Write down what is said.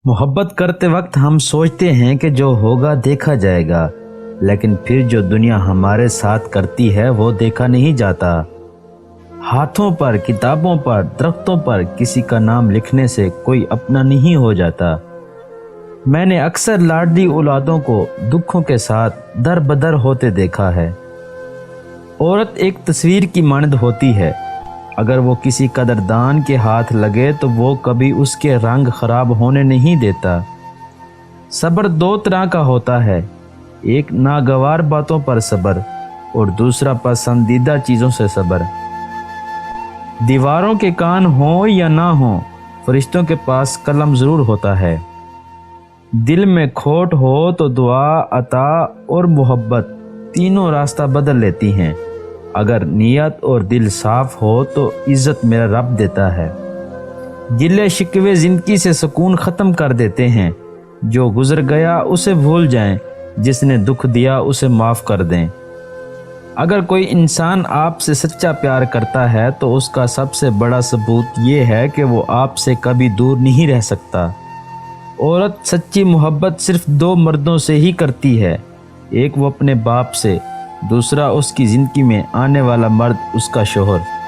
محبت کرتے وقت ہم سوچتے ہیں کہ جو ہوگا دیکھا جائے گا، لیکن پھر جو دنیا ہمارے ساتھ کرتی ہے وہ دیکھا نہیں جاتا۔ ہاتھوں پر، کتابوں پر، درختوں پر کسی کا نام لکھنے سے کوئی اپنا نہیں ہو جاتا۔ میں نے اکثر لاڈلی اولادوں کو دکھوں کے ساتھ در بدر ہوتے دیکھا ہے۔ عورت ایک تصویر کی مانند ہوتی ہے، اگر وہ کسی قدردان کے ہاتھ لگے تو وہ کبھی اس کے رنگ خراب ہونے نہیں دیتا۔ صبر دو طرح کا ہوتا ہے، ایک ناگوار باتوں پر صبر اور دوسرا پسندیدہ چیزوں سے صبر۔ دیواروں کے کان ہوں یا نہ ہوں، فرشتوں کے پاس قلم ضرور ہوتا ہے۔ دل میں کھوٹ ہو تو دعا، عطا اور محبت تینوں راستہ بدل لیتی ہیں۔ اگر نیت اور دل صاف ہو تو عزت میرا رب دیتا ہے۔ گلے شکوے زندگی سے سکون ختم کر دیتے ہیں۔ جو گزر گیا اسے بھول جائیں، جس نے دکھ دیا اسے معاف کر دیں۔ اگر کوئی انسان آپ سے سچا پیار کرتا ہے تو اس کا سب سے بڑا ثبوت یہ ہے کہ وہ آپ سے کبھی دور نہیں رہ سکتا۔ عورت سچی محبت صرف دو مردوں سے ہی کرتی ہے، ایک وہ اپنے باپ سے، دوسرا اس کی زندگی میں آنے والا مرد، اس کا شوہر۔